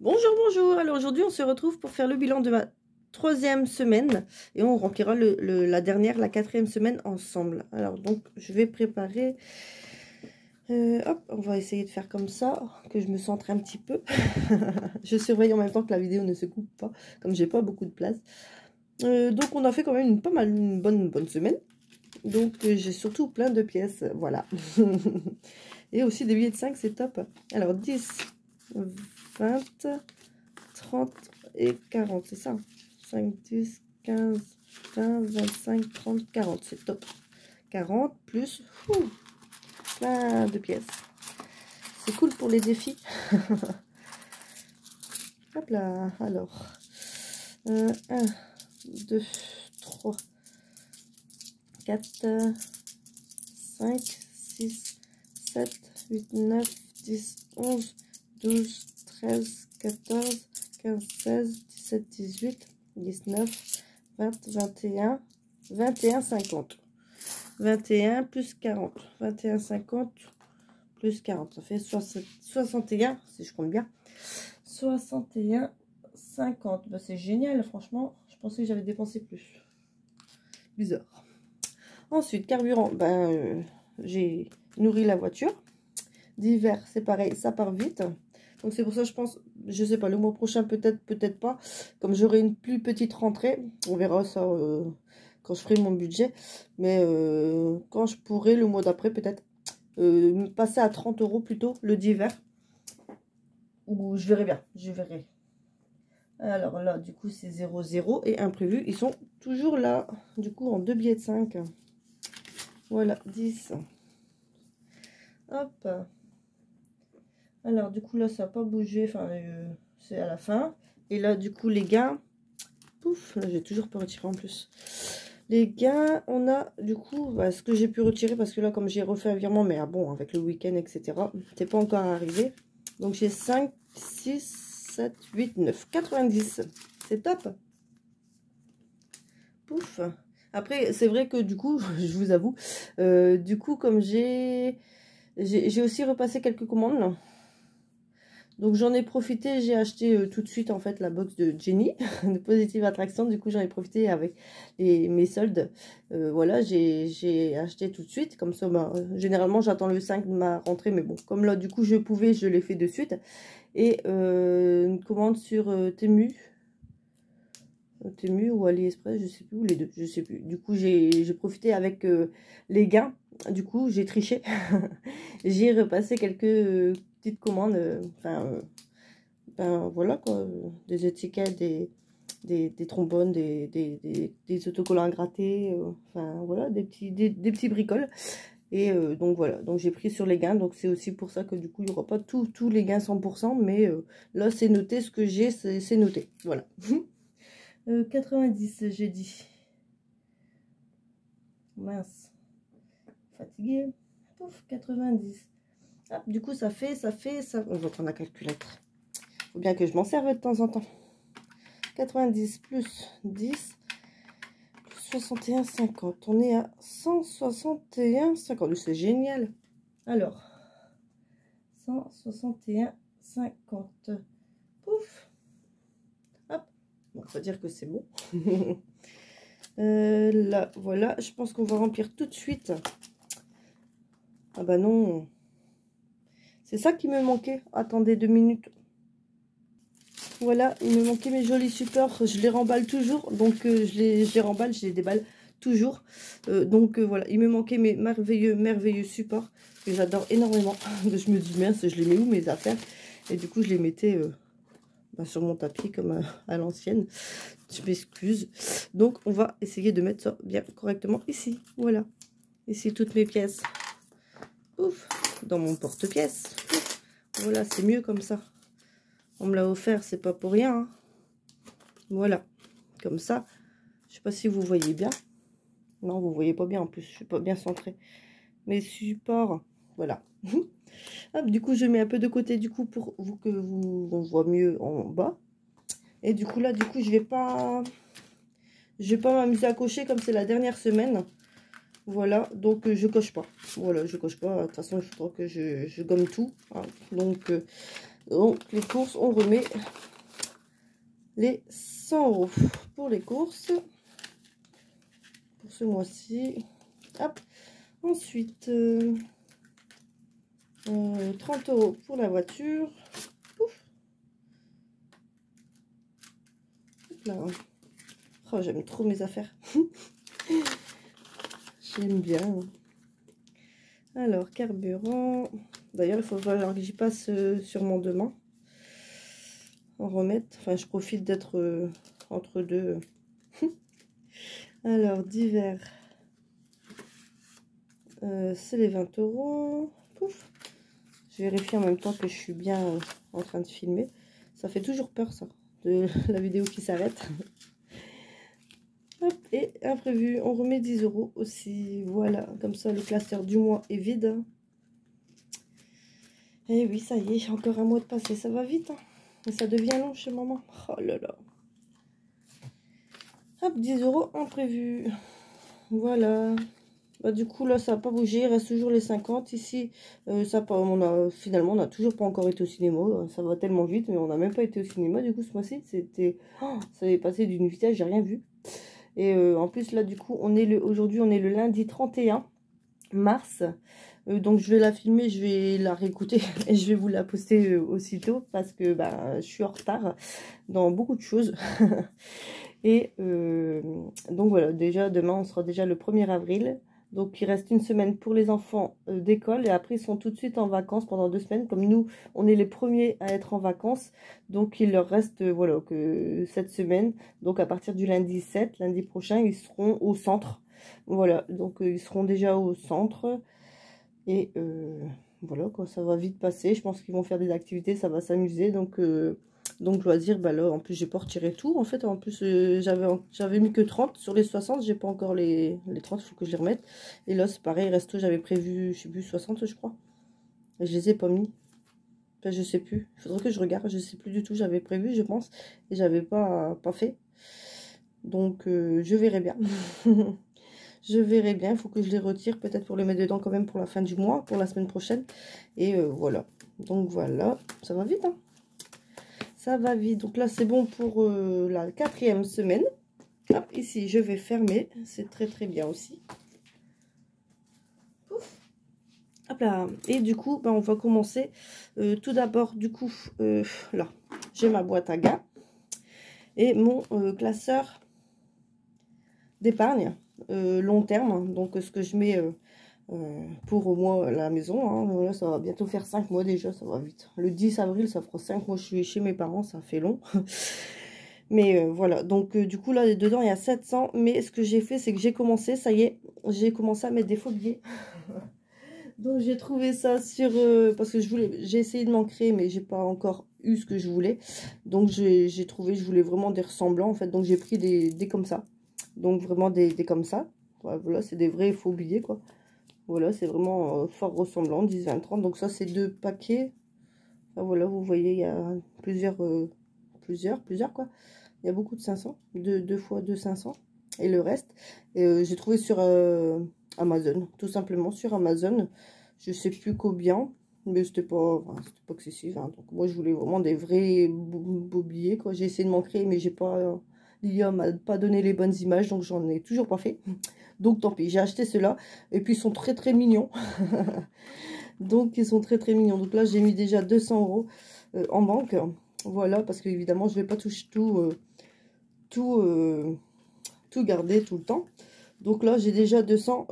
Bonjour, bonjour. Alors aujourd'hui, on se retrouve pour faire le bilan de ma 3e semaine et on remplira la quatrième semaine ensemble. Alors donc, je vais préparer. Hop, on va essayer de faire comme ça, que je me centre un petit peu. Je surveille en même temps que la vidéo ne se coupe pas, comme j'ai pas beaucoup de place. Donc on a fait quand même une bonne semaine. Donc j'ai surtout plein de pièces, voilà. Et aussi des billets de 5, c'est top. Alors 10, 20, 30 et 40, c'est ça. 5, 10, 15, 20, 25, 30, 40, c'est top. 40 plus plein de pièces. C'est cool pour les défis. Hop là, alors. 1, 2, 3, 4, 5, 6, 7, 8, 9, 10, 11, 12, 13, 14, 15, 16, 17, 18, 19, 20, 21, 21, 50. 21 plus 40. 21, 50 plus 40. Ça fait 61, si je compte bien. 61, 50. Bah, c'est génial, franchement. Je pensais que j'avais dépensé plus. Bizarre. Ensuite, carburant. J'ai nourri la voiture. D'hiver, c'est pareil, ça part vite. Donc c'est pour ça, je pense, je sais pas, le mois prochain peut-être, peut-être pas. Comme j'aurai une plus petite rentrée, on verra ça quand je ferai mon budget. Mais quand je pourrai, le mois d'après peut-être, passer à 30 € plutôt, le d'hiver. Ou je verrai bien, je verrai. Alors là, du coup, c'est 0, 0 et imprévu. Ils sont toujours là, du coup, en 2 billets de 5. Voilà, 10. Hop. Alors, du coup, là, ça n'a pas bougé. Enfin, c'est à la fin. Et là, du coup, les gains. Pouf, là, j'ai toujours pas retiré en plus. Les gains, on a, du coup, ce que j'ai pu retirer. Parce que là, comme j'ai refait un virement, mais bon, avec le week-end, etc., c'est pas encore arrivé. Donc, j'ai 5, 6, 7, 8, 9, 90. C'est top. Pouf. Après, c'est vrai que, du coup, je vous avoue, du coup, comme j'ai aussi repassé quelques commandes, là. Donc j'en ai profité, j'ai acheté tout de suite en fait la box de Jenny, de Positive Attraction. Du coup j'en ai profité avec mes soldes. Voilà, j'ai acheté tout de suite. Comme ça, généralement j'attends le 5 de ma rentrée. Mais bon, comme là du coup je pouvais, je l'ai fait de suite. Et une commande sur Temu. Temu ou AliExpress, je sais plus, ou les deux, je sais plus. Du coup j'ai profité avec les gains. Du coup j'ai triché. J'ai repassé quelques petites commandes. Voilà quoi, des étiquettes, des trombones, des autocollants à gratter, enfin voilà, des petits bricoles. Et donc voilà, donc j'ai pris sur les gains. Donc c'est aussi pour ça que du coup il n'y aura pas tous les gains 100%, mais là c'est noté, ce que j'ai c'est noté, voilà. 90 j'ai dit. Mince, fatigué. Pouf, 90. Ah, du coup ça fait ça. On va prendre la calculatrice. Faut bien que je m'en serve de temps en temps. 90 plus 10 plus 61, 50. On est à 161, 50. C'est génial. Alors, 161, 50. Pouf. Hop. Bon, faut dire que c'est bon. Là, voilà. Je pense qu'on va remplir tout de suite. Ah bah non. C'est ça qui me manquait. Attendez 2 minutes. Voilà, il me manquait mes jolis supports. Je les remballe toujours. Donc, je les remballe, je les déballe toujours. Voilà, il me manquait mes merveilleux supports que j'adore énormément. Je me dis, mince, je les mets où mes affaires? Et du coup, je les mettais sur mon tapis comme à l'ancienne. Je m'excuse. Donc, on va essayer de mettre ça bien correctement ici. Voilà. Ici, toutes mes pièces. Ouf, dans mon porte-pièces. Voilà, c'est mieux comme ça. On me l'a offert, c'est pas pour rien. Hein. Voilà, comme ça. Je sais pas si vous voyez bien. Non, vous voyez pas bien en plus. Je suis pas bien centrée. Mes supports, voilà. Hop, du coup, je mets un peu de côté du coup pour que on voit mieux en bas. Et du coup là, je vais pas m'amuser à cocher comme c'est la dernière semaine. Voilà, donc je coche pas. Voilà, je coche pas. De toute façon, il faudra que je gomme tout. Hein. Donc Donc les courses, on remet les 100 € pour les courses pour ce mois-ci. Hop. Ensuite 30 € pour la voiture. Pouf. Là. Oh, j'aime trop mes affaires. J'aime bien. Alors carburant, d'ailleurs il faut falloir que j'y passe sûrement demain en remettre. Enfin je profite d'être entre deux. Alors d'hiver, c'est les 20 €. Pouf. Je vérifie en même temps que je suis bien en train de filmer. Ça fait toujours peur ça, de la vidéo qui s'arrête. Hop, et imprévu, on remet 10 € aussi. Voilà, comme ça le classeur du mois est vide. Et oui, ça y est, encore un mois de passé, ça va vite. Hein. Et ça devient long chez maman. Oh là là. Hop, 10 € imprévu. Voilà. Bah, du coup, là, ça n'a pas bougé. Il reste toujours les 50. Ici, finalement, on n'a toujours pas encore été au cinéma. Ça va tellement vite, mais on n'a même pas été au cinéma. Du coup, ce mois-ci, c'était... Oh, ça avait passé d'une vitesse, j'ai rien vu. Et en plus, là, du coup, aujourd'hui, on est le lundi 31 mars. Donc, je vais la filmer, je vais la réécouter et je vais vous la poster aussitôt parce que bah, je suis en retard dans beaucoup de choses. Et donc, voilà, déjà, demain, on sera déjà le 1er avril. Donc, il reste une semaine pour les enfants d'école et après, ils sont tout de suite en vacances pendant 2 semaines. Comme nous, on est les premiers à être en vacances. Donc, il leur reste, voilà, que cette semaine. Donc, à partir du lundi 7, lundi prochain, ils seront au centre. Voilà, donc ils seront déjà au centre. Et voilà, quoi, ça va vite passer. Je pense qu'ils vont faire des activités, ça va s'amuser. Donc loisir, bah là, en plus, j'ai pas retiré tout. En fait, en plus, j'avais mis que 30 sur les 60. J'ai pas encore les 30, il faut que je les remette. Et là, c'est pareil, resto, j'avais prévu, je sais plus, 60, je crois. Et je les ai pas mis. Enfin, je sais plus. Il faudrait que je regarde, je sais plus du tout. J'avais prévu, je pense. Et j'avais pas fait. Donc, je verrai bien. Je verrai bien, il faut que je les retire peut-être pour les mettre dedans quand même pour la fin du mois, pour la semaine prochaine. Et voilà. Donc voilà, ça va vite. Hein, ça va vite. Donc là, c'est bon pour la 4e semaine. Hop, ici, je vais fermer. C'est très très bien aussi. Ouf. Hop là. Et du coup, bah, on va commencer. Tout d'abord, du coup, là, j'ai ma boîte à gants et mon classeur d'épargne long terme. Donc, ce que je mets... pour moi la maison, hein. Là ça va bientôt faire 5 mois déjà, ça va vite. Le 10 avril ça fera 5 mois que je suis chez mes parents, ça fait long. Mais voilà, donc du coup là dedans il y a 700, mais ce que j'ai fait c'est que j'ai commencé, ça y est, j'ai commencé à mettre des faux billets. Donc j'ai trouvé ça sur, parce que j'ai essayé de m'en créer mais j'ai pas encore eu ce que je voulais. Donc j'ai trouvé, je voulais vraiment des ressemblants en fait, donc j'ai pris des comme ça. Donc vraiment des comme ça, voilà, c'est des vrais faux billets quoi. Voilà, c'est vraiment fort ressemblant, 10, 20, 30. Donc ça, c'est 2 paquets. Enfin, voilà, vous voyez, il y a plusieurs quoi. Il y a beaucoup de 500, 2 fois 2, 500. Et le reste, j'ai trouvé sur Amazon, tout simplement sur Amazon. Je sais plus combien, mais c'était pas excessif. Hein. Donc moi, je voulais vraiment des vrais beaux billets, quoi. J'ai essayé de m'en créer, mais j'ai pas... L'IA m'a pas donné les bonnes images, donc j'en ai toujours pas fait. Donc tant pis, j'ai acheté ceux-là. Et puis ils sont très très mignons. Donc ils sont très très mignons. Donc là j'ai mis déjà 200 € en banque. Voilà, parce que évidemment je vais pas toucher tout garder tout le temps. Donc là j'ai déjà 200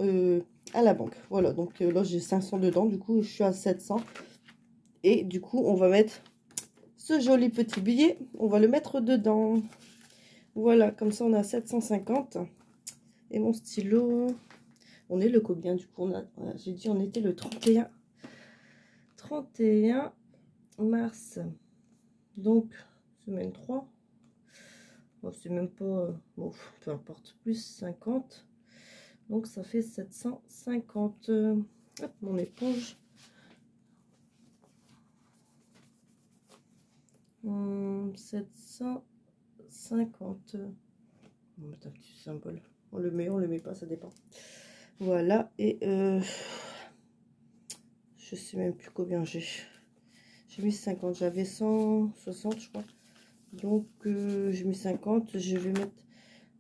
à la banque. Voilà, donc là j'ai 500 dedans. Du coup je suis à 700. Et du coup on va mettre ce joli petit billet. On va le mettre dedans. Voilà, comme ça on a 750. Et mon stylo, on est le combien du coup? J'ai dit on était le 31 mars. Donc, semaine 3. Bon, c'est même pas... Bon, peu importe. Plus 50. Donc, ça fait 750. Hop, mon éponge. 750. On va mettre un petit symbole. On le met pas, ça dépend. Voilà, et je sais même plus combien j'ai. J'ai mis 50. J'avais 160, je crois. Donc, j'ai mis 50. Je vais mettre...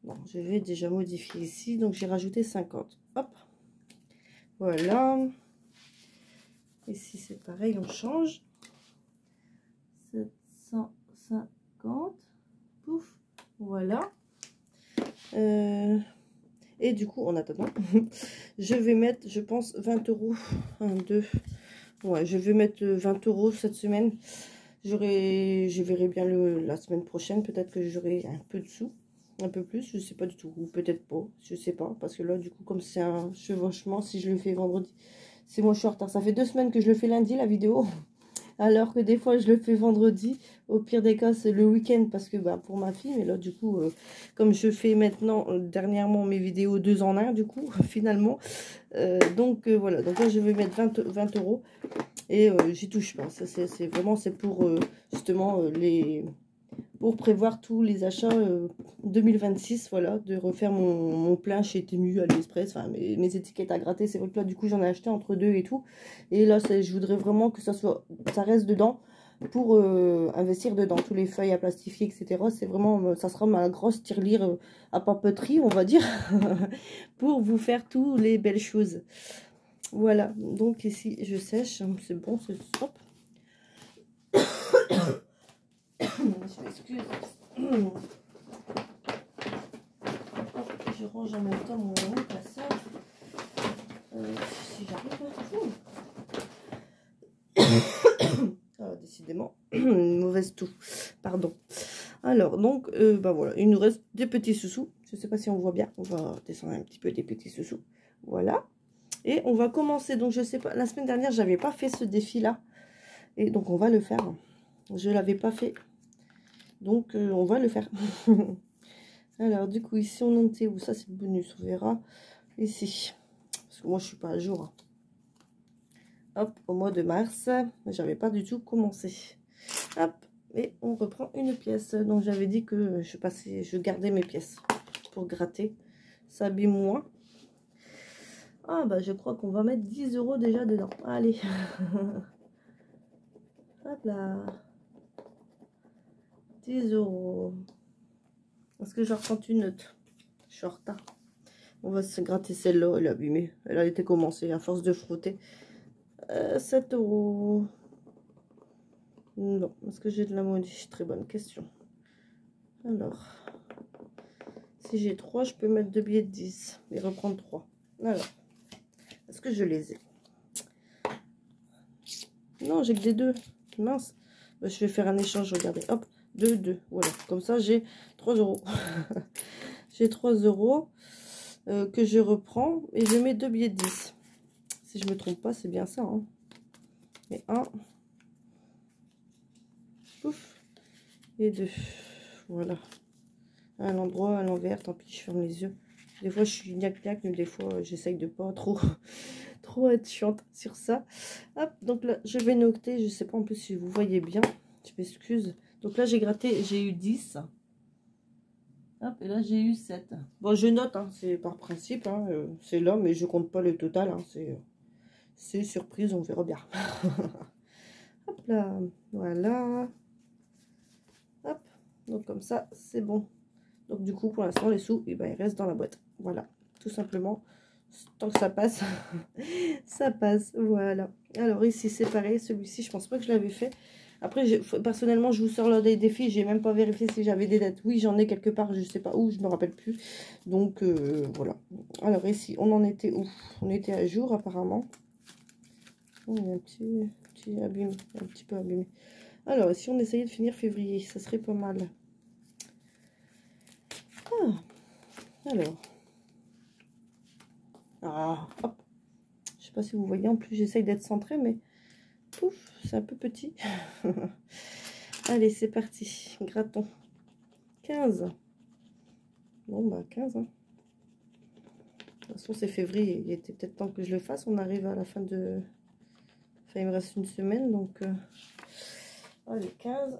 Bon, je vais déjà modifier ici. Donc, j'ai rajouté 50. Hop. Voilà. Ici, c'est pareil. On change. 750. Pouf. Voilà. Et du coup, en attendant, je vais mettre, je pense, 20 €. 1, 2. Ouais, je vais mettre 20 € cette semaine. Je verrai bien la semaine prochaine. Peut-être que j'aurai un peu de sous. Un peu plus, je sais pas du tout. Ou peut-être pas, je sais pas. Parce que là, du coup, comme c'est un chevauchement, si je le fais vendredi, c'est moi, je suis en retard. Ça fait 2 semaines que je le fais lundi, la vidéo. Alors que des fois, je le fais vendredi. Au pire des cas, c'est le week-end parce que bah, pour ma fille. Mais là, du coup, comme je fais maintenant, dernièrement, mes vidéos 2 en 1, du coup, finalement. Donc, voilà. Donc là, je vais mettre 20 € et j'y touche pas. Ça, c'est vraiment, c'est pour justement pour prévoir tous les achats 2026, voilà, de refaire mon plein chez Temu, AliExpress, enfin mes étiquettes à gratter. C'est vrai que là, du coup, j'en ai acheté entre 2 et tout. Et là, je voudrais vraiment que ça reste dedans pour investir dedans. Tous les feuilles à plastifier, etc. C'est vraiment, ça sera ma grosse tirelire à papeterie, on va dire, pour vous faire toutes les belles choses. Voilà, donc ici, je sèche, c'est bon, c'est hop. Je m'excuse. Je range en même temps mon passage. Si j'arrive à ah, décidément, une mauvaise toux. Pardon. Alors, donc, bah voilà, il nous reste des petits sous-sous. Je ne sais pas si on voit bien. On va descendre un petit peu des petits sous-sous. Voilà. Et on va commencer. Donc, je sais pas, la semaine dernière, j'avais pas fait ce défi-là. Et donc, on va le faire. Je l'avais pas fait. Donc, on va le faire. Alors, du coup, ici, on en était où? Ça, c'est le bonus. On verra ici. Parce que moi, je suis pas à jour. Hein. Hop, au mois de mars, j'avais pas du tout commencé. Hop, et on reprend une pièce. Donc, j'avais dit que je gardais mes pièces pour gratter. Ça abîme moins. Ah, bah, je crois qu'on va mettre 10 € déjà dedans. Allez. Hop là. 10 €. Est-ce que je reprends une note? Je suis en retard. On va se gratter celle-là. Elle est abîmée. Elle a été commencée à force de frotter. 7 €. Non. Est-ce que j'ai de la monnaie? Très bonne question. Alors. Si j'ai 3, je peux mettre 2 billets de 10 et reprendre 3. Alors. Est-ce que je les ai? Non, j'ai que des 2. Mince. Bah, je vais faire un échange. Regardez. Hop. 2, 2. Voilà. Comme ça, j'ai 3 €. J'ai 3 € que je reprends et je mets 2 billets de 10. Si je me trompe pas, c'est bien ça. Hein. Et 1. Pouf. Et 2. Voilà. À l'endroit, à l'envers. Tant pis, je ferme les yeux. Des fois, je suis gnac-gnac, mais des fois, j'essaye de pas trop être chiante sur ça. Hop, donc là, je vais noter. Je sais pas en plus si vous voyez bien. Je m'excuse. Donc là, j'ai gratté, j'ai eu 10. Hop, et là, j'ai eu 7. Bon, je note, hein, c'est par principe. Hein, c'est là, mais je compte pas le total. Hein, c'est surprise, on verra bien. Hop là, voilà. Hop, donc comme ça, c'est bon. Donc du coup, pour l'instant, les sous, eh ben, ils restent dans la boîte. Voilà, tout simplement. Tant que ça passe, ça passe. Voilà. Alors ici, c'est pareil. Celui-ci, je pense pas que je l'avais fait. Après, personnellement, je vous sors l'ordre des défis. J'ai même pas vérifié si j'avais des dates. Oui, j'en ai quelque part. Je sais pas où. Je me rappelle plus. Donc, voilà. Alors ici, on en était où? On était à jour, apparemment. Oh, il y a un petit abîme. Un petit peu abîmé. Alors, si on essayait de finir février, ça serait pas mal. Ah, alors. Ah, hop. Je sais pas si vous voyez, en plus j'essaye d'être centrée, mais pouf, c'est un peu petit. Allez, c'est parti. Grattons. 15. Bon, bah 15. Hein. De toute façon, c'est février. Il était peut-être temps que je le fasse. On arrive à la fin de... Enfin, il me reste une semaine, donc... Allez, 15.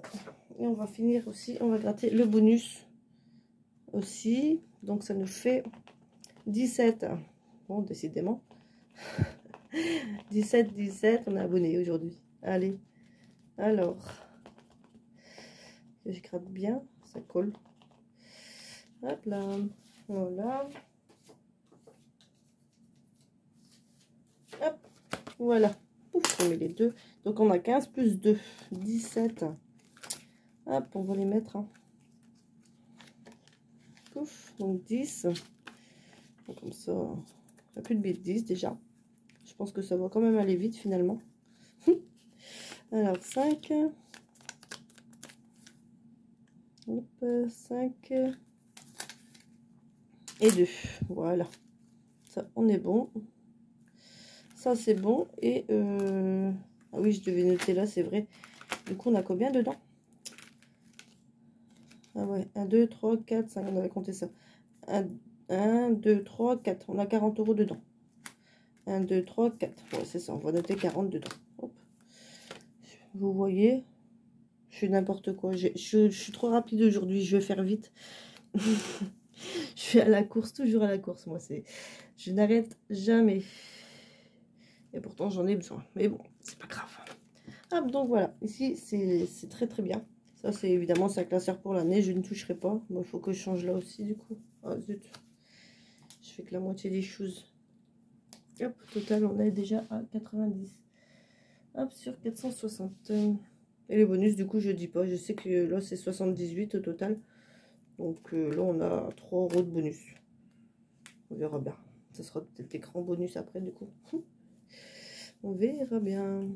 Et on va finir aussi. On va gratter le bonus aussi. Donc, ça nous fait 17. Bon, décidément. 17, on est abonné aujourd'hui. Allez. Alors, je gratte bien, ça colle. Hop là, voilà. Hop, voilà. Pouf, on met les deux. Donc on a 15 plus 2, 17. Hop, on va les mettre. Hein. Pouf, donc 10. Donc comme ça, il n'y a plus de bêtises déjà. Je pense que ça va quand même aller vite finalement. Alors 5. Hop, 5. Et 2. Voilà. Ça, on est bon. Ça, c'est bon. Et ah oui, je devais noter là, c'est vrai. Du coup, on a combien dedans? Ah ouais, 1, 2, 3, 4, 5. On avait compté ça. 1, 2, 3, 4. On a 40 € dedans. 1, 2, 3, 4. Ouais, c'est ça. On va noter 40 dedans. Hop. Vous voyez, je fais n'importe quoi. Je suis trop rapide aujourd'hui. Je vais faire vite. Je suis à la course, toujours à la course. Moi, je n'arrête jamais. Et pourtant, j'en ai besoin. Mais bon, c'est pas grave. Hop, donc voilà. Ici, c'est très très bien. Ça, c'est évidemment, c'est un classeur pour l'année. Je ne toucherai pas. Bon, il faut que je change là aussi, du coup. Ah, zut. Je fais que la moitié des choses. Hop, au total, on est déjà à 90. Hop, sur 460. Et les bonus, du coup, je dis pas. Je sais que là, c'est 78 au total. Donc là, on a 3 € de bonus. On verra bien. Ça sera peut-être des grands bonus après, du coup. On verra bien.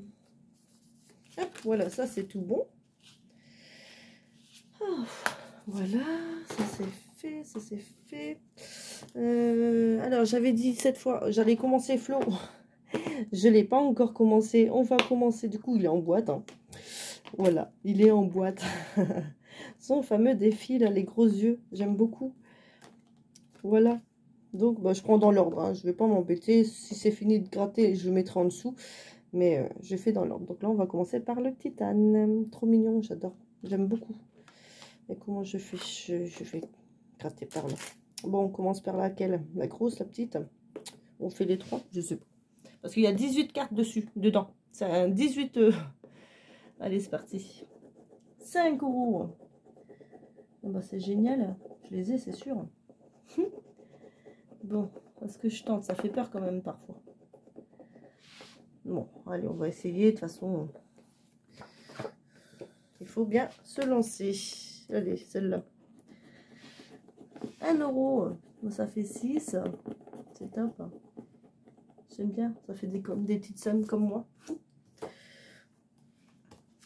Hop, voilà, ça, c'est tout bon. Oh, voilà, ça c'est fait, ça c'est fait. Alors, j'avais dit cette fois, j'allais commencer Flo. Je ne l'ai pas encore commencé. On va commencer, du coup, il est en boîte. Hein. Voilà, il est en boîte. Son fameux défi, là, les gros yeux, j'aime beaucoup. Voilà. Donc, bah, je prends dans l'ordre. Hein. Je ne vais pas m'embêter. Si c'est fini de gratter, je le mettrai en dessous. Mais je fais dans l'ordre. Donc là, on va commencer par le titane. Trop mignon, j'adore. J'aime beaucoup. Et comment je fais? Je vais gratter par là. Bon, on commence par laquelle? La grosse, la petite? On fait les trois? Je sais pas. Parce qu'il y a 18 cartes dessus, dedans. C'est un 18... Allez, c'est parti. 5 €. Oh, bah, c'est génial. Je les ai, c'est sûr. Bon, parce que je tente. Ça fait peur quand même parfois. Bon, allez, on va essayer. De toute façon, il faut bien se lancer. Allez, celle-là. 1 €. Ça fait 6. C'est top. J'aime bien. Ça fait des petites sommes comme moi.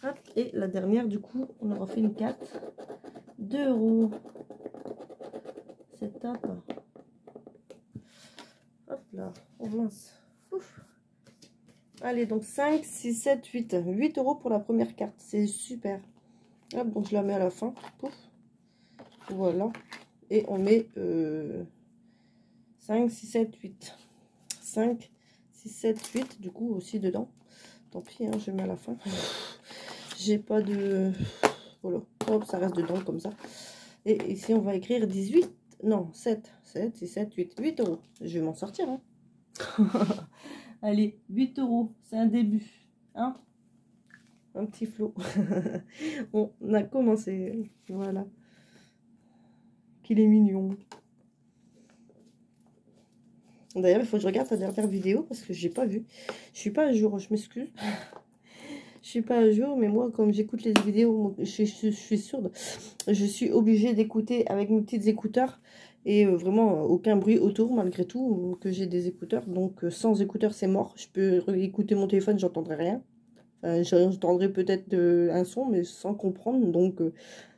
Hop, et la dernière, du coup, on aura fait une 4. 2 €. C'est top. Hop là. Oh mince. Ouf. Allez, donc 5, 6, 7, 8. 8 € pour la première carte. C'est super. Hop, donc je la mets à la fin. Pouf. Voilà. Et on met 5, 6, 7, 8. 5, 6, 7, 8. Du coup, aussi dedans. Tant pis, hein, je mets à la fin. J'ai pas de... Voilà. Hop, ça reste dedans comme ça. Et ici, on va écrire 18. Non, 7. 7, 6, 7, 8. 8 €. Je vais m'en sortir. Hein. Allez, 8 €. C'est un début. Hein? Un petit flot. On a commencé. Voilà. Qu'il est mignon. D'ailleurs, il faut que je regarde sa dernière vidéo parce que j'ai pas vu. Je suis pas à jour, je m'excuse. Je suis pas à jour, mais moi, comme j'écoute les vidéos, je suis sourde. Je suis obligée d'écouter avec mes petits écouteurs et vraiment aucun bruit autour, malgré tout, que j'ai des écouteurs. Donc, sans écouteurs, c'est mort. Je peux écouter mon téléphone, j'entendrai rien. J'entendrai peut-être un son, mais sans comprendre. Donc,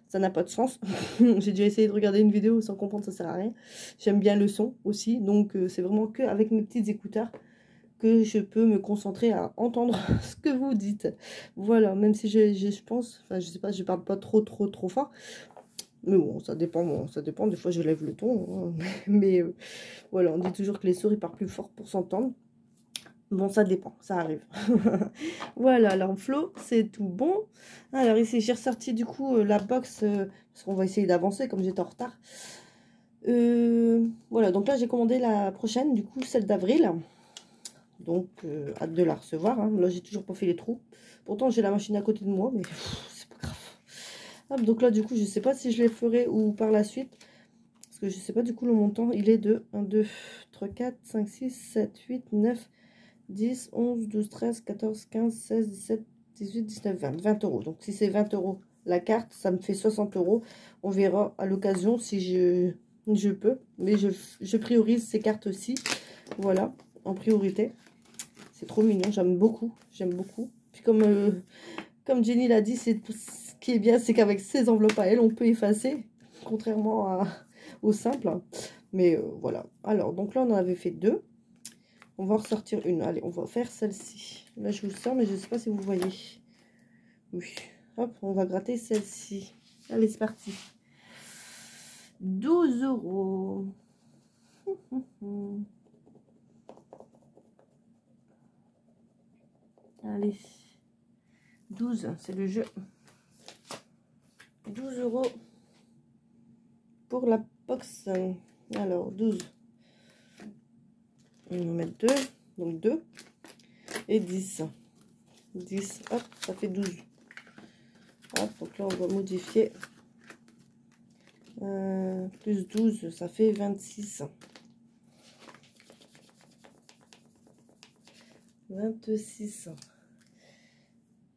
ça n'a pas de sens. J'ai déjà essayé de regarder une vidéo sans comprendre, ça sert à rien. J'aime bien le son aussi. Donc, c'est vraiment que avec mes petits écouteurs que je peux me concentrer à entendre ce que vous dites. Voilà, même si je pense, enfin, je sais pas, je parle pas trop fort. Mais bon, ça dépend, des fois je lève le ton. Hein. Mais voilà, on dit toujours que les sourds, ils parlent plus fort pour s'entendre. Bon, ça dépend, ça arrive. Voilà, alors Flo, c'est tout bon. Alors ici, j'ai ressorti du coup la box, parce qu'on va essayer d'avancer comme j'étais en retard. Voilà, donc là, j'ai commandé la prochaine, du coup, celle d'avril. Donc, hâte de la recevoir. Hein. Là, j'ai toujours pas fait les trous. Pourtant, j'ai la machine à côté de moi, mais c'est pas grave. Hop, donc là, du coup, je sais pas si je les ferai ou par la suite. Parce que je sais pas, du coup, le montant, il est de 1, 2, 3, 4, 5, 6, 7, 8, 9, 10, 11, 12, 13, 14, 15, 16, 17, 18, 19, 20. 20 euros. Donc, si c'est 20 euros la carte, ça me fait 60 euros. On verra à l'occasion si je peux. Mais je priorise ces cartes-ci. Voilà, en priorité. C'est trop mignon, j'aime beaucoup. J'aime beaucoup. Puis comme Jenny l'a dit, ce qui est bien, c'est qu'avec ces enveloppes à elle, on peut effacer. Contrairement au simple. Mais voilà. Alors, donc là, on en avait fait 2. On va ressortir une. Allez, on va faire celle-ci. Là, je vous le sors, mais je ne sais pas si vous voyez. Oui. Hop, on va gratter celle-ci. Allez, c'est parti. 12 euros. Allez. 12, c'est le jeu. 12 euros pour la box. Alors, 12. On va mettre 2. Donc 2. Et 10. 10. Hop, ça fait 12. Hop, donc là, on va modifier. Plus 12, ça fait 26. 26.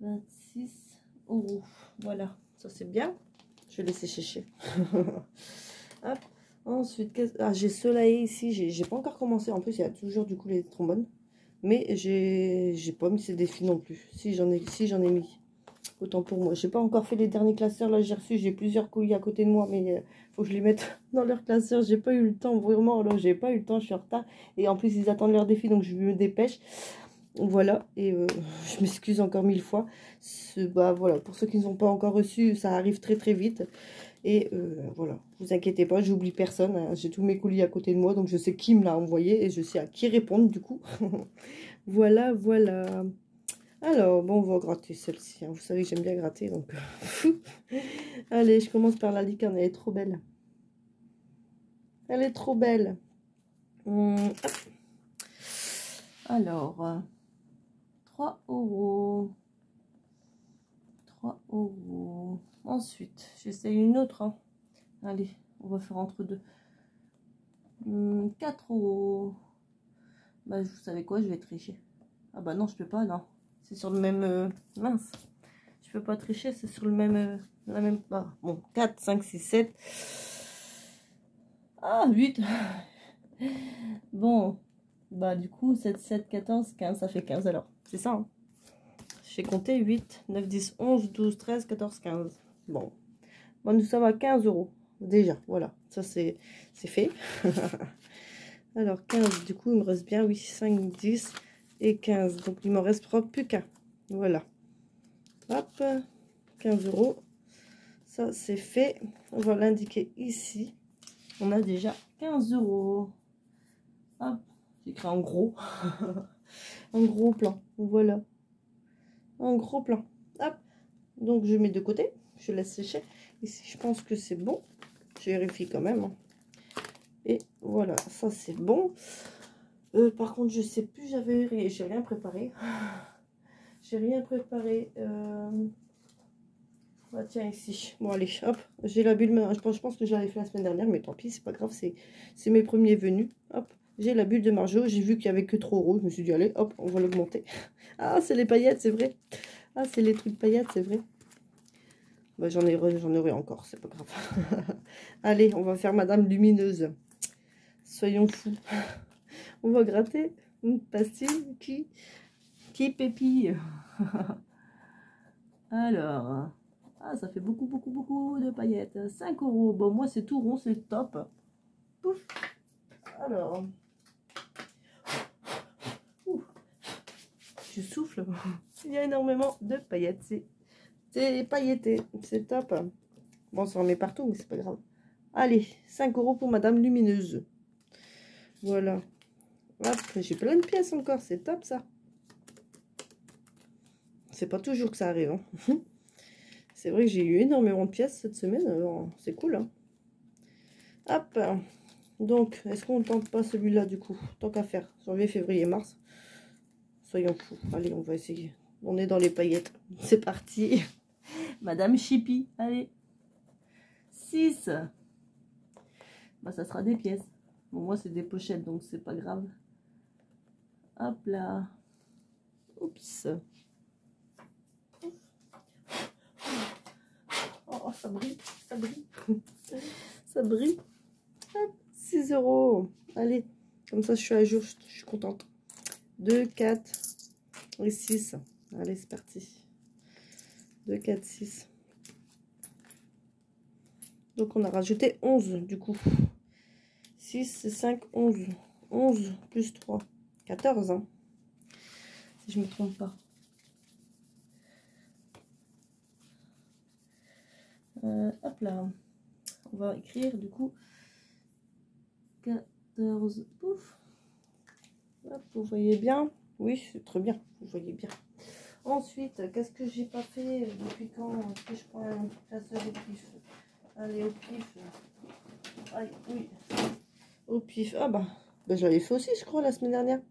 26 euros. Voilà, ça c'est bien. Je vais laisser sécher. Hop. Ensuite, j'ai Soleil ici. J'ai pas encore commencé. En plus, il y a toujours du coup les trombones. Mais j'ai pas mis ces défis non plus. Si j'en ai mis. Autant pour moi. J'ai pas encore fait les derniers classeurs. Là, j'ai reçu. J'ai plusieurs colis à côté de moi. Mais faut que je les mette dans leur classeur. J'ai pas eu le temps. Vraiment, là, j'ai pas eu le temps. Je suis en retard. Et en plus, ils attendent leur défi. Donc, je me dépêche. Voilà, et je m'excuse encore 1000 fois. Bah, voilà, pour ceux qui ne sont pas encore reçus, ça arrive très très vite. Et voilà, vous inquiétez pas, j'oublie personne. Hein. J'ai tous mes colis à côté de moi, donc je sais qui me l'a envoyé et je sais à qui répondre du coup. Voilà, voilà. Alors, bon, on va gratter celle-ci. Hein. Vous savez que j'aime bien gratter, donc... Allez, je commence par la licorne, elle est trop belle. Elle est trop belle. Alors... 3 euros. 3 euros. Ensuite, j'essaye une autre. Hein. Allez, on va faire entre deux. 4 euros. Bah, vous savez quoi, je vais tricher. Ah bah non, je peux pas, non. C'est sur le même... mince. Je peux pas tricher, c'est sur le même... la même... Ah, bon, 4, 5, 6, 7. Ah, 8. Bon. Bah, du coup, 7, 7, 14, 15, ça fait 15 alors. C'est ça, hein. J'ai compté 8, 9, 10, 11, 12, 13, 14, 15. Bon, nous sommes à 15 euros. Déjà, voilà. Ça, c'est fait. Alors, 15, du coup, il me reste bien, oui, 5, 10 et 15. Donc, il m'en restera plus qu'un. Voilà. Hop, 15 euros. Ça, c'est fait. On va l'indiquer ici. On a déjà 15 euros. Hop, j'écris en gros. En gros plan. Voilà. Un gros plan. Hop. Donc, je mets de côté. Je laisse sécher. Ici, je pense que c'est bon. Je vérifie quand même. Hein. Et voilà, ça c'est bon. Par contre, je sais plus, j'ai rien préparé. J'ai rien préparé. Ah, tiens, ici. Bon, allez, hop. J'ai la bulle. Je pense que je l'avais fait la semaine dernière, mais tant pis, c'est pas grave. C'est mes premiers venus. Hop. J'ai la bulle de Marjo. J'ai vu qu'il y avait que 3 euros. Je me suis dit, allez, hop, on va l'augmenter. Ah, c'est les paillettes, c'est vrai. Ah, c'est les trucs paillettes, c'est vrai. Bah, j'en aurai encore, c'est pas grave. Allez, on va faire Madame Lumineuse. Soyons fous. On va gratter une pastille qui pépille. Alors, ah, ça fait beaucoup, beaucoup, beaucoup de paillettes. 5 euros. Bon, moi, c'est tout rond, c'est top. Pouf. Alors, ouf. Je souffle. Il y a énormément de paillettes. C'est pailleté. C'est top. Bon, ça en met partout, mais c'est pas grave. Allez, 5 euros pour Madame Lumineuse. Voilà. Hop, j'ai plein de pièces encore. C'est top, ça. C'est pas toujours que ça arrive. Hein. C'est vrai que j'ai eu énormément de pièces cette semaine. Alors, c'est cool. Hein. Hop. Donc, est-ce qu'on ne tente pas celui-là, du coup? Tant qu'à faire. Janvier, février, mars. soyons fous. Allez, on va essayer. On est dans les paillettes. C'est parti. Madame Chippy, allez. 6. Bah, ça sera des pièces. Bon, moi, c'est des pochettes, donc c'est pas grave. Hop là. Oups. Oh, ça brille, ça brille. Ça brille. 6 €. Allez, comme ça, je suis à jour, je suis contente. 2, 4 et 6. Allez, c'est parti. 2, 4, 6. Donc, on a rajouté 11, du coup. 6, 5, 11. 11 plus 3. 14, hein. Si je ne me trompe pas. Hop là. On va écrire, du coup, 14. Pouf. Hop, vous voyez bien? Oui, c'est très bien. Vous voyez bien. Ensuite, qu'est-ce que j'ai pas fait depuis quand? Est-ce que je prends un classeur au pif? Allez, au pif. Aïe, oui. Au pif. Ah bah je l'avais fait aussi, je crois, la semaine dernière.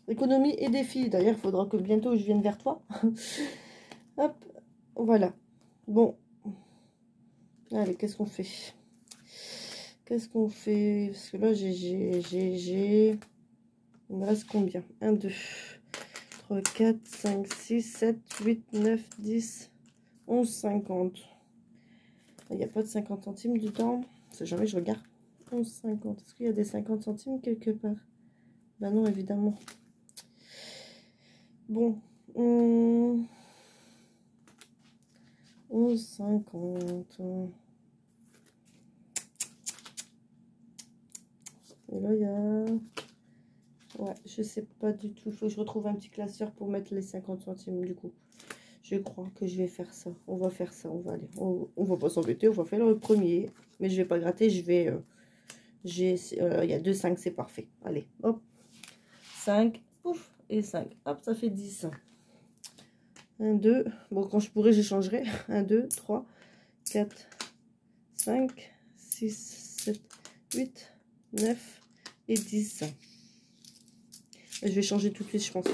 Économie et défi. D'ailleurs, il faudra que bientôt je vienne vers toi. Hop, voilà. Bon. Allez, qu'est-ce qu'on fait? Qu'est-ce qu'on fait? Parce que là, j'ai... Il me reste combien? 1, 2, 3, 4, 5, 6, 7, 8, 9, 10, 11, 50. Il n'y a pas de 50 centimes dedans. C'est jamais je regarde. 11, 50. Est-ce qu'il y a des 50 centimes quelque part? Ben non, évidemment. Bon. 11, 50. Et là, il y a... Ouais, je sais pas du tout. Il faut que je retrouve un petit classeur pour mettre les 50 centimes du coup. Je crois que je vais faire ça. On va faire ça. On va aller. On va pas s'embêter. On va faire le premier. Mais je vais pas gratter. Je vais... il y a 2, 5. C'est parfait. Allez, hop. 5. Ouf. Et 5. Hop, ça fait 10. 1, 2. Bon, quand je pourrai, j'échangerai. 1, 2, 3, 4, 5, 6, 7, 8, 9 et 10. Je vais changer tout de suite, je pense.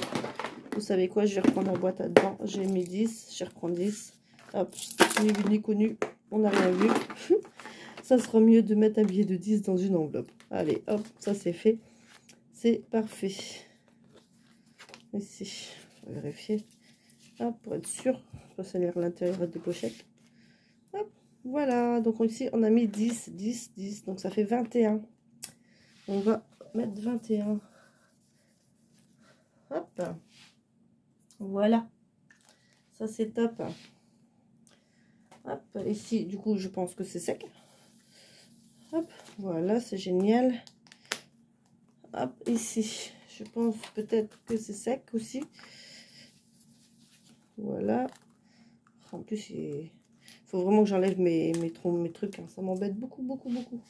Vous savez quoi? Je vais reprendre la boîte là-dedans. J'ai mis 10. Je reprends 10. Hop, ni vu ni connu. On n'a rien vu. Ça sera mieux de mettre un billet de 10 dans une enveloppe. Allez, hop, ça c'est fait. C'est parfait. Ici, je vais vérifier. Hop, pour être sûr. Je vais salir l'intérieur des pochettes. Hop, voilà. Donc ici, on a mis 10, 10, 10. Donc ça fait 21. On va mettre 21. Hop. Voilà. Ça, c'est top. Hop. Ici, du coup, je pense que c'est sec. Hop. Voilà, c'est génial. Hop. Ici, je pense peut-être que c'est sec aussi. Voilà. En plus, il faut vraiment que j'enlève mes trucs. Hein. Ça m'embête beaucoup, beaucoup, beaucoup.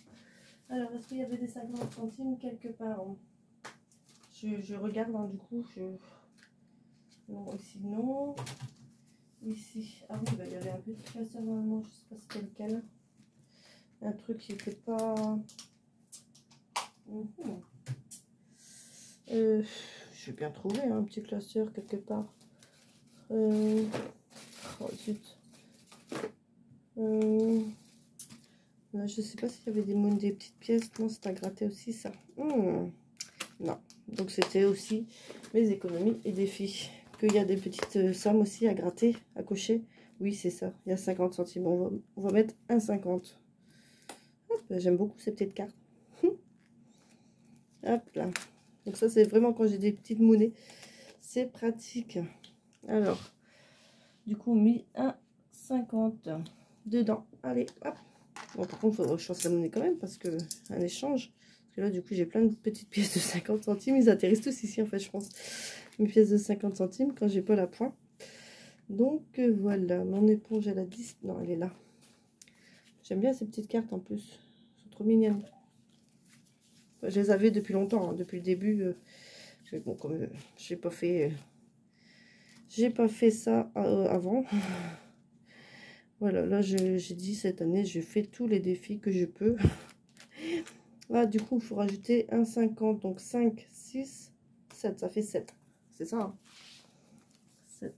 Alors, est-ce qu'il y avait des 50 centimes quelque part? Je regarde, hein, du coup. Non, ici, non. Ici. Ah oui, bah, il y avait un petit classeur normalement. Je sais pas c'était lequel. Un truc qui n'était pas... je vais bien trouver hein, un petit classeur quelque part. Oh zut. Là, je sais pas s'il y avait des petites pièces. Non, c'est à gratter aussi ça. Non. Donc c'était aussi mes économies et défis. Qu'il y a des petites sommes aussi à gratter, à cocher. Oui, c'est ça. Il y a 50 centimes. On va mettre 1,50. J'aime beaucoup ces petites cartes. Hop là. Donc ça, c'est vraiment quand j'ai des petites monnaies. C'est pratique. Alors, du coup, mis 1,50 dedans. Allez, hop. Bon, par contre, il faudra que je fasse la monnaie quand même parce que un échange. Parce que là, du coup, j'ai plein de petites pièces de 50 centimes. Ils atterrissent tous ici, en fait, je pense. Mes pièces de 50 centimes quand j'ai pas la pointe. Donc, voilà. Mon éponge, elle a 10. Non, elle est là. J'aime bien ces petites cartes en plus. Elles sont trop mignonnes. Enfin, je les avais depuis longtemps, hein, depuis le début. Bon, comme j'ai pas fait ça avant. Voilà, là j'ai dit cette année, je fais tous les défis que je peux. Là, du coup, il faut rajouter 1,50. Donc 5, 6, 7. Ça fait 7. C'est ça, hein. 7.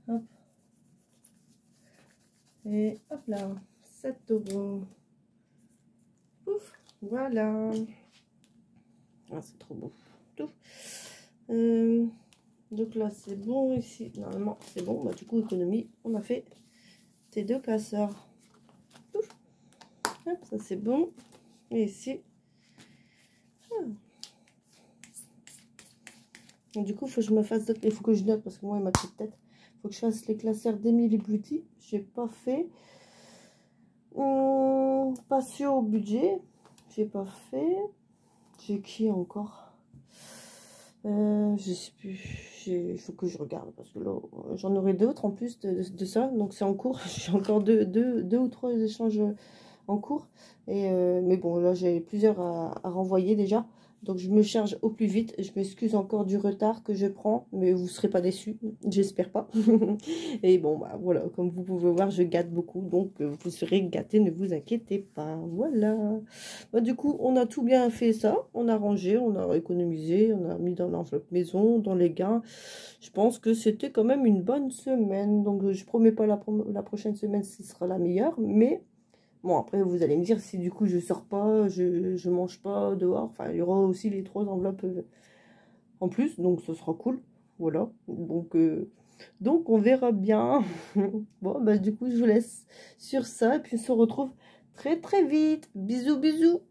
Hop. Et hop là, 7 €. Ouf, voilà. Ah, c'est trop beau. Tout. Donc là, c'est bon ici. Normalement, c'est bon. Bah, du coup, économie, on a fait tes 2 classeurs. Ouf. Hop, ça c'est bon. Et ici. Ah. Du coup, il faut que je me fasse d'autres. Il faut que je note parce que moi, il ma petite tête. Il faut que je fasse les classeurs d'Emily Beauty. J'ai pas fait. Patio au budget. J'ai pas fait. J'ai qui encore? Je sais plus. Il faut que je regarde parce que là, j'en aurai d'autres en plus de ça. Donc c'est en cours. J'ai encore deux ou trois échanges en cours. Et mais bon, là j'ai plusieurs à renvoyer déjà. Donc je me charge au plus vite. Je m'excuse encore du retard que je prends, mais vous ne serez pas déçus, j'espère pas. Et bon, bah voilà, comme vous pouvez voir, je gâte beaucoup, donc vous serez gâtés, ne vous inquiétez pas. Voilà. Bah, du coup, on a tout bien fait ça. On a rangé, on a économisé, on a mis dans l'enveloppe maison, dans les gains. Je pense que c'était quand même une bonne semaine. Donc je promets pas la prochaine semaine, ce sera la meilleure, mais... Bon, après, vous allez me dire, si du coup je sors pas, je mange pas dehors, enfin, il y aura aussi les 3 enveloppes en plus, donc ce sera cool. Voilà, donc on verra bien. Bon, bah du coup, je vous laisse sur ça, et puis on se retrouve très très vite. Bisous, bisous.